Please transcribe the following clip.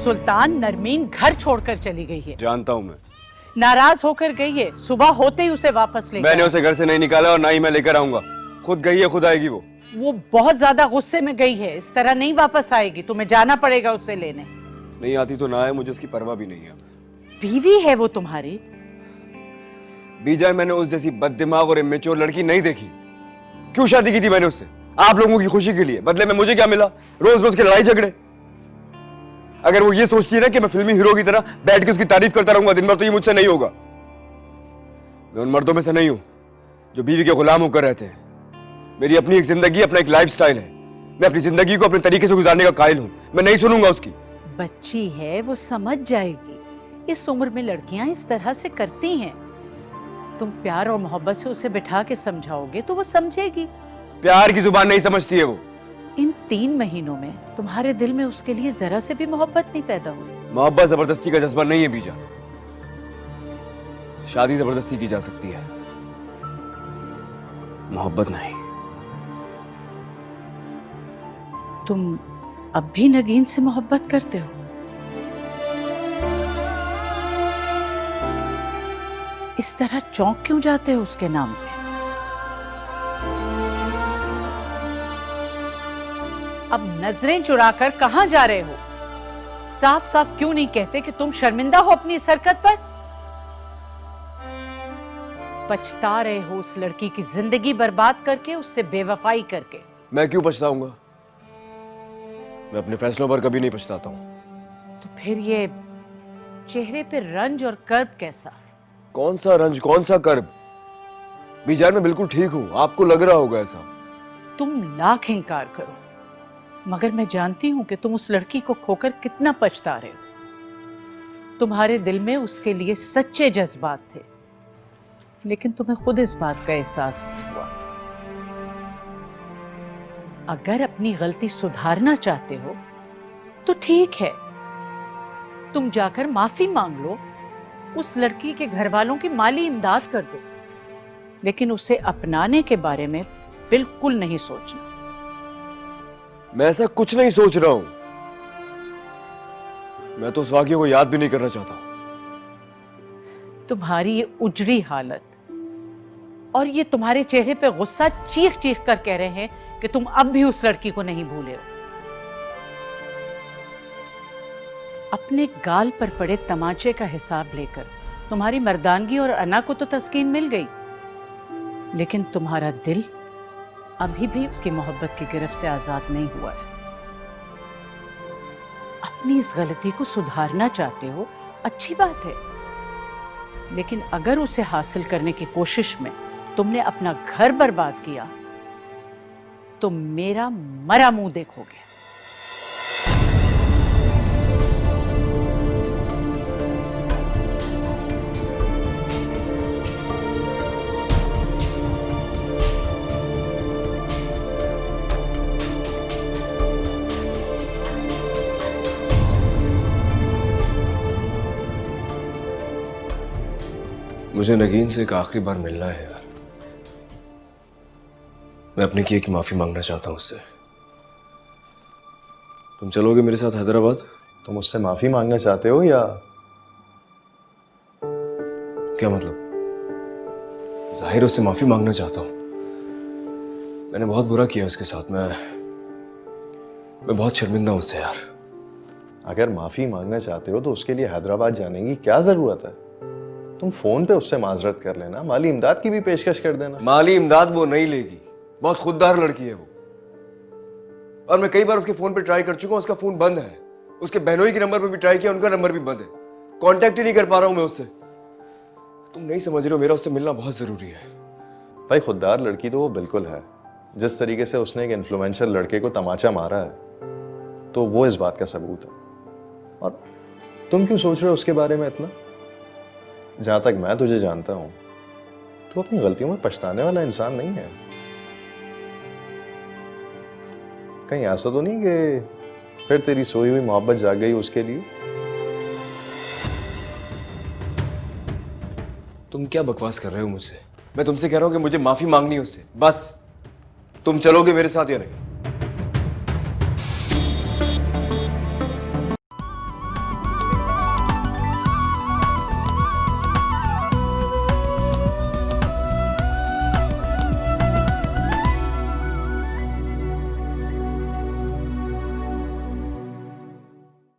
सुल्तान नरमीन घर छोड़कर चली गई है। जानता हूँ मैं। नाराज होकर गई है, सुबह होते ही उसे वापस ले मैंने उसे घर से नहीं निकाला और ना ही मैं लेकर आऊंगा। खुद गई है, खुद आएगी वो बहुत ज्यादा गुस्से में गई है, इस तरह नहीं वापस आएगी। तुम्हें जाना पड़ेगा उसे लेने। नहीं आती तो ना आए, मुझे उसकी परवाह भी नहीं है। बीवी है वो तुम्हारी। बीजा, मैंने उस जैसी बददिमाग और इमेच्योर लड़की नहीं देखी। क्यों शादी की थी मैंने उससे? आप लोगों की खुशी के लिए। बदले में मुझे क्या मिला? रोज रोज के लड़ाई झगड़े। अगर वो ये सोचती है ना कि मैं फिल्मी हीरो की तरह बैठ के उसकी तारीफ करता रहूंगा दिन भर, तो ये मुझसे नहीं होगा। मैं उन मर्दों में से नहीं हूं जो बीवी के गुलाम होकर रहते हैं। मेरी अपनी एक जिंदगी, अपना एक लाइफस्टाइल है। मैं अपनी जिंदगी को अपने तरीके से गुजारने का कायल हूं। मैं नहीं सुनूंगा उसकी। बच्ची है, वो समझ जाएगी। इस उम्र में लड़कियां इस तरह से करती हैं। तुम प्यार और मोहब्बत से उसे बिठा के समझाओगे तो वो समझेगी। प्यार की जुबान नहीं समझती है वो। इन 3 महीनों में तुम्हारे दिल में उसके लिए जरा से भी मोहब्बत नहीं पैदा हुई। मोहब्बत जबरदस्ती का जज्बा नहीं है बीजा। शादी जबरदस्ती की जा सकती है, मोहब्बत नहीं। तुम अब भी नगीन से मोहब्बत करते हो? इस तरह चौंक क्यों जाते हो उसके नाम पे? अब नजरें चुराकर कहां जा रहे हो? साफ साफ क्यों नहीं कहते कि तुम शर्मिंदा हो अपनी इस हरकत पर? पछता रहे हो उस लड़की की जिंदगी बर्बाद करके, उससे बेवफाई करके। मैं क्यों पछताऊंगा? मैं अपने फैसलों पर कभी नहीं पछताता हूं। तो फिर ये चेहरे पे रंज और कर्ब कैसा? कौन सा रंज, कौन सा कर्ब? बीजान, मैं बिल्कुल ठीक हूं। आपको लग रहा होगा ऐसा। तुम लाख इंकार करो, मगर मैं जानती हूं कि तुम उस लड़की को खोकर कितना पछता रहे हो। तुम्हारे दिल में उसके लिए सच्चे जज्बात थे, लेकिन तुम्हें खुद इस बात का एहसास नहीं हुआ। अगर अपनी गलती सुधारना चाहते हो तो ठीक है, तुम जाकर माफी मांग लो, उस लड़की के घर वालों की माली इमदाद कर दो, लेकिन उसे अपनाने के बारे में बिल्कुल नहीं सोचना। मैं ऐसा कुछ नहीं सोच रहा हूं। मैं तो उस वाकये को याद भी नहीं करना चाहता। तुम्हारी ये उजड़ी हालत और ये तुम्हारे चेहरे पे गुस्सा चीख चीख कर कह रहे हैं कि तुम अब भी उस लड़की को नहीं भूले हो। अपने गाल पर पड़े तमाचे का हिसाब लेकर तुम्हारी मर्दानगी और अना को तो तस्कीन मिल गई, लेकिन तुम्हारा दिल अभी भी उसकी मोहब्बत की गिरफ्त से आजाद नहीं हुआ है। अपनी इस गलती को सुधारना चाहते हो, अच्छी बात है, लेकिन अगर उसे हासिल करने की कोशिश में तुमने अपना घर बर्बाद किया तो मेरा मरा मुंह देखोगे। मुझे नगीन से एक आखिरी बार मिलना है यार। मैं अपने किए की माफी मांगना चाहता हूं उससे। तुम चलोगे मेरे साथ हैदराबाद? तुम उससे माफी मांगना चाहते हो या? क्या मतलब? जाहिर उससे माफी मांगना चाहता हूं। मैंने बहुत बुरा किया उसके साथ। मैं बहुत शर्मिंदा हूं उससे यार। अगर माफी मांगना चाहते हो तो उसके लिए हैदराबाद जाने की क्या जरूरत है? तुम फोन पे उससे माजरत कर लेना, माली इमदाद की भी पेशकश कर देना। माली इमदाद वो नहीं लेगी, बहुत खुददार लड़की है वो। और मैं कई बार उसके फोन पे ट्राई कर चुका हूं, उसका फोन बंद है। उसके बहनोई के नंबर पे भी ट्राई किया, उनका नंबर भी बंद है। कांटेक्ट ही नहीं कर पा रहा हूं मैं उससे। तुम नहीं समझ रहे हो, मेरा उससे मिलना बहुत जरूरी है। भाई खुददार लड़की तो वो बिल्कुल है। जिस तरीके से उसने एक इन्फ्लुएंसर लड़के को तमाचा मारा है, तो वो इस बात का सबूत है। और तुम क्यों सोच रहे हो उसके बारे में इतना? जहां तक मैं तुझे जानता हूं, तू अपनी गलतियों में पछताने वाला इंसान नहीं है। कहीं ऐसा तो नहीं कि फिर तेरी सोई हुई मोहब्बत जाग गई उसके लिए? तुम क्या बकवास कर रहे हो मुझसे? मैं तुमसे कह रहा हूं कि मुझे माफी मांगनी है उससे, बस। तुम चलोगे मेरे साथ या नहीं?